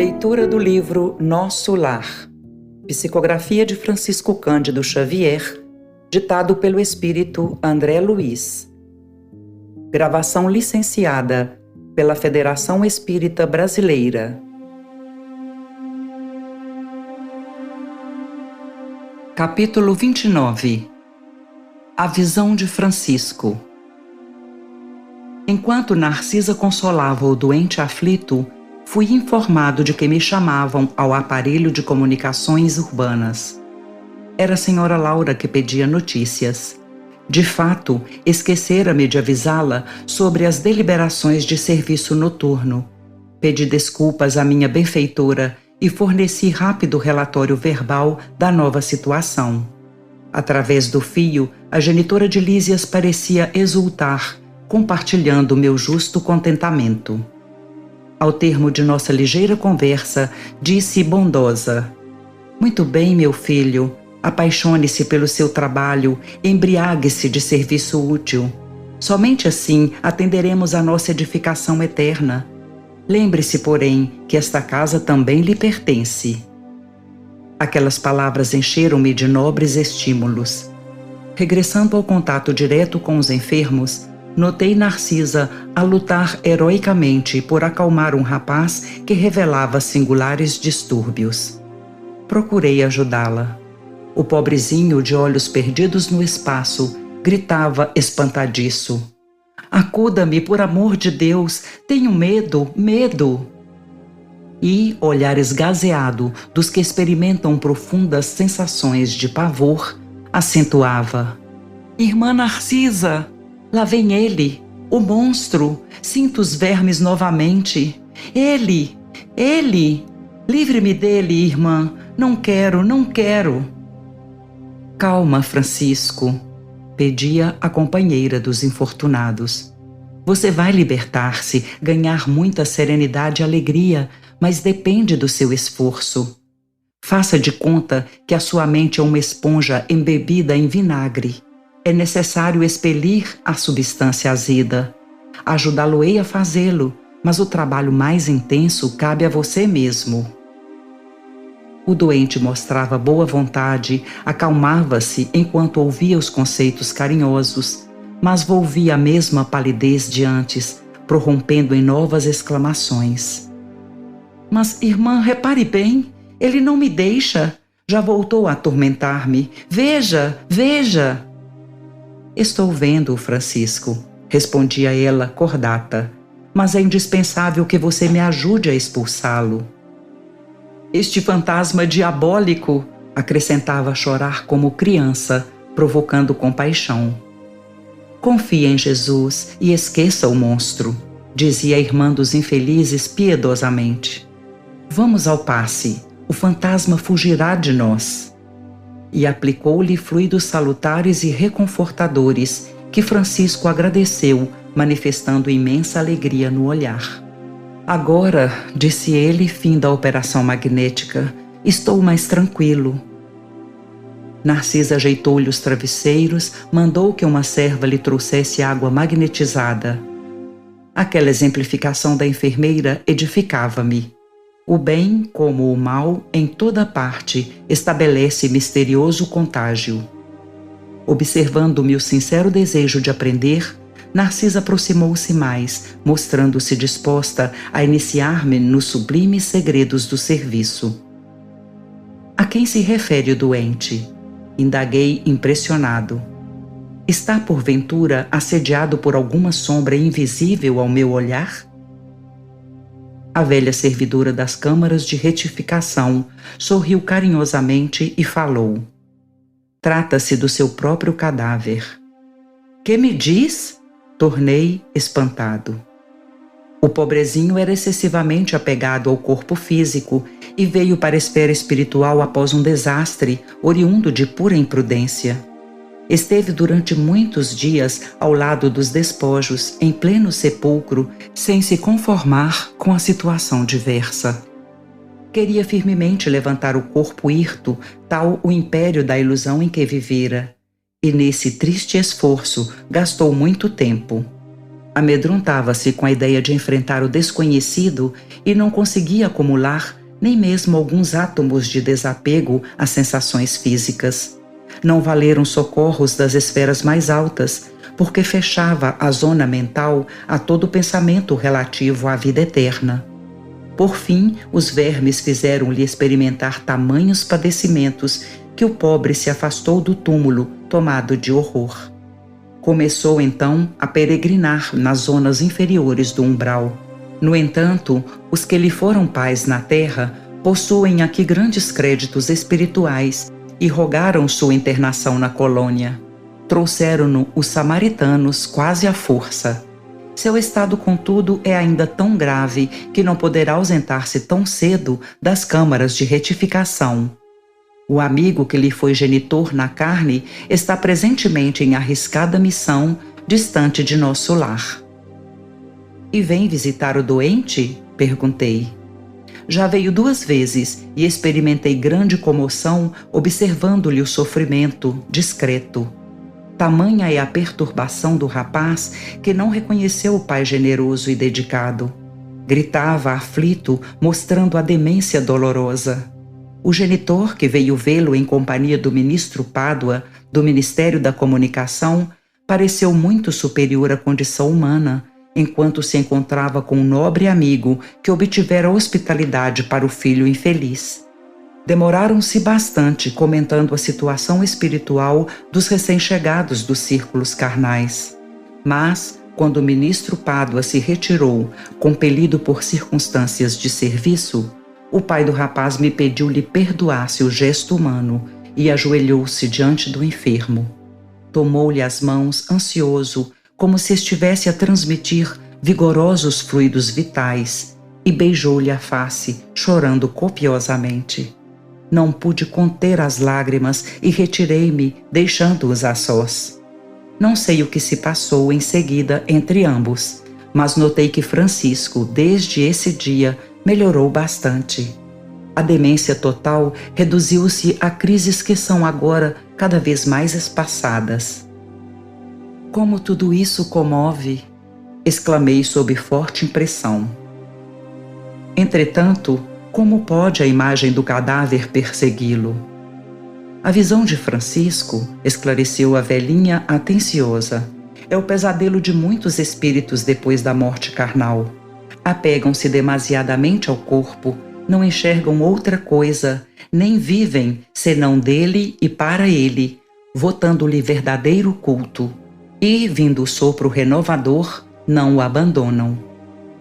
Leitura do livro Nosso Lar, psicografia de Francisco Cândido Xavier, ditado pelo espírito André Luiz. Gravação licenciada pela Federação Espírita Brasileira. Capítulo 29. A visão de Francisco. Enquanto Narcisa consolava o doente aflito, fui informado de que me chamavam ao aparelho de comunicações urbanas. Era a senhora Laura que pedia notícias. De fato, esquecera-me de avisá-la sobre as deliberações de serviço noturno. Pedi desculpas à minha benfeitora e forneci rápido relatório verbal da nova situação. Através do fio, a genitora de Lísias parecia exultar, compartilhando meu justo contentamento. Ao termo de nossa ligeira conversa, disse bondosa: "Muito bem, meu filho, apaixone-se pelo seu trabalho, embriague-se de serviço útil. Somente assim atenderemos à nossa edificação eterna. Lembre-se, porém, que esta casa também lhe pertence." Aquelas palavras encheram-me de nobres estímulos. Regressando ao contato direto com os enfermos, notei Narcisa a lutar heroicamente por acalmar um rapaz que revelava singulares distúrbios. Procurei ajudá-la. O pobrezinho, de olhos perdidos no espaço, gritava espantadiço: "Acuda-me, por amor de Deus! Tenho medo, medo!" E, olhar esgazeado dos que experimentam profundas sensações de pavor, acentuava: "Irmã Narcisa! Lá vem ele, o monstro, sinto os vermes novamente. Ele! Livre-me dele, irmã, não quero. Calma, Francisco, pedia a companheira dos infortunados. Você vai libertar-se, ganhar muita serenidade e alegria, mas depende do seu esforço. Faça de conta que a sua mente é uma esponja embebida em vinagre. É necessário expelir a substância azeda. Ajudá-lo-ei a fazê-lo, mas o trabalho mais intenso cabe a você mesmo." O doente mostrava boa vontade, acalmava-se enquanto ouvia os conceitos carinhosos, mas volvia a mesma palidez de antes, prorrompendo em novas exclamações. "Mas, irmã, repare bem, ele não me deixa. Já voltou a atormentar-me. Veja!" "Estou vendo, Francisco", respondia ela, cordata, "mas é indispensável que você me ajude a expulsá-lo." "Este fantasma diabólico", acrescentava a chorar como criança, provocando compaixão. "Confie em Jesus e esqueça o monstro", dizia a irmã dos infelizes piedosamente. "Vamos ao passe, o fantasma fugirá de nós." E aplicou-lhe fluidos salutares e reconfortadores, que Francisco agradeceu, manifestando imensa alegria no olhar. "Agora", disse ele, fim da operação magnética, "estou mais tranquilo." Narcisa ajeitou-lhe os travesseiros, mandou que uma serva lhe trouxesse água magnetizada. Aquela exemplificação da enfermeira edificava-me. O bem, como o mal, em toda parte, estabelece misterioso contágio. Observando-me o sincero desejo de aprender, Narcisa aproximou-se mais, mostrando-se disposta a iniciar-me nos sublimes segredos do serviço. "A quem se refere o doente?" indaguei impressionado. "Está, porventura, assediado por alguma sombra invisível ao meu olhar?" A velha servidora das câmaras de retificação sorriu carinhosamente e falou: "Trata-se do seu próprio cadáver." "Que me diz?" tornei espantado. O pobrezinho era excessivamente apegado ao corpo físico e veio para a esfera espiritual após um desastre, oriundo de pura imprudência. Esteve durante muitos dias ao lado dos despojos, em pleno sepulcro, sem se conformar com a situação diversa. Queria firmemente levantar o corpo hirto, tal o império da ilusão em que vivera, e nesse triste esforço gastou muito tempo. Amedrontava-se com a ideia de enfrentar o desconhecido e não conseguia acumular nem mesmo alguns átomos de desapego às sensações físicas. Não valeram socorros das esferas mais altas, porque fechava a zona mental a todo pensamento relativo à vida eterna. Por fim, os vermes fizeram-lhe experimentar tamanhos padecimentos que o pobre se afastou do túmulo, tomado de horror. Começou então a peregrinar nas zonas inferiores do umbral. No entanto, os que lhe foram pais na terra possuem aqui grandes créditos espirituais e rogaram sua internação na colônia. Trouxeram-no os samaritanos quase à força. Seu estado, contudo, é ainda tão grave que não poderá ausentar-se tão cedo das câmaras de retificação. O amigo que lhe foi genitor na carne está presentemente em arriscada missão, distante de nosso lar. E vem visitar o doente? Perguntei. Já veio 2 vezes e experimentei grande comoção observando-lhe o sofrimento discreto. Tamanha é a perturbação do rapaz que não reconheceu o pai generoso e dedicado. Gritava aflito, mostrando a demência dolorosa. O genitor, que veio vê-lo em companhia do ministro Pádua, do Ministério da Comunicação, pareceu muito superior à condição humana, enquanto se encontrava com um nobre amigo que obtivera hospitalidade para o filho infeliz. Demoraram-se bastante comentando a situação espiritual dos recém-chegados dos círculos carnais. Mas, quando o ministro Pádua se retirou, compelido por circunstâncias de serviço, o pai do rapaz me pediu lhe perdoasse o gesto humano e ajoelhou-se diante do enfermo. Tomou-lhe as mãos, ansioso, como se estivesse a transmitir vigorosos fluidos vitais, e beijou-lhe a face, chorando copiosamente. Não pude conter as lágrimas e retirei-me, deixando-os a sós. Não sei o que se passou em seguida entre ambos, mas notei que Francisco, desde esse dia, melhorou bastante. A demência total reduziu-se a crises que são agora cada vez mais espaçadas. Como tudo isso comove! Exclamei sob forte impressão. Entretanto, como pode a imagem do cadáver persegui-lo? A visão de Francisco, esclareceu a velhinha atenciosa, é o pesadelo de muitos espíritos depois da morte carnal. Apegam-se demasiadamente ao corpo, não enxergam outra coisa, nem vivem senão dele e para ele, votando-lhe verdadeiro culto. E, vindo o sopro renovador, não o abandonam.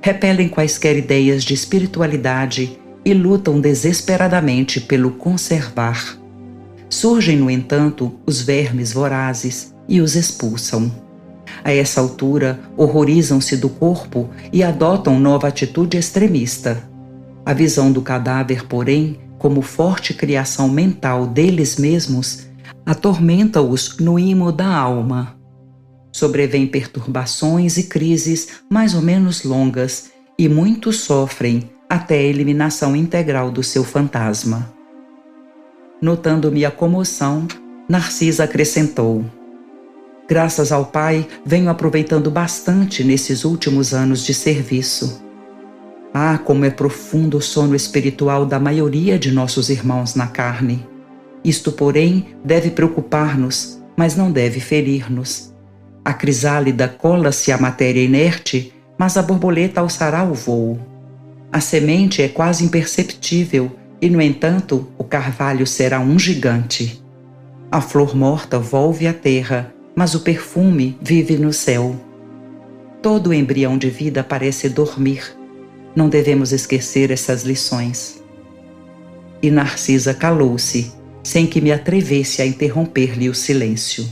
Repelem quaisquer ideias de espiritualidade e lutam desesperadamente pelo conservar. Surgem, no entanto, os vermes vorazes e os expulsam. A essa altura, horrorizam-se do corpo e adotam nova atitude extremista. A visão do cadáver, porém, como forte criação mental deles mesmos, atormenta-os no imo da alma. Sobrevêm perturbações e crises mais ou menos longas, e muitos sofrem até a eliminação integral do seu fantasma. Notando-me a comoção, Narcisa acrescentou: graças ao Pai, venho aproveitando bastante nesses últimos anos de serviço. Ah, como é profundo o sono espiritual da maioria de nossos irmãos na carne. Isto, porém, deve preocupar-nos, mas não deve ferir-nos. A crisálida cola-se à matéria inerte, mas a borboleta alçará o voo. A semente é quase imperceptível e, no entanto, o carvalho será um gigante. A flor morta volve à terra, mas o perfume vive no céu. Todo embrião de vida parece dormir. Não devemos esquecer essas lições. E Narcisa calou-se, sem que me atrevesse a interromper-lhe o silêncio.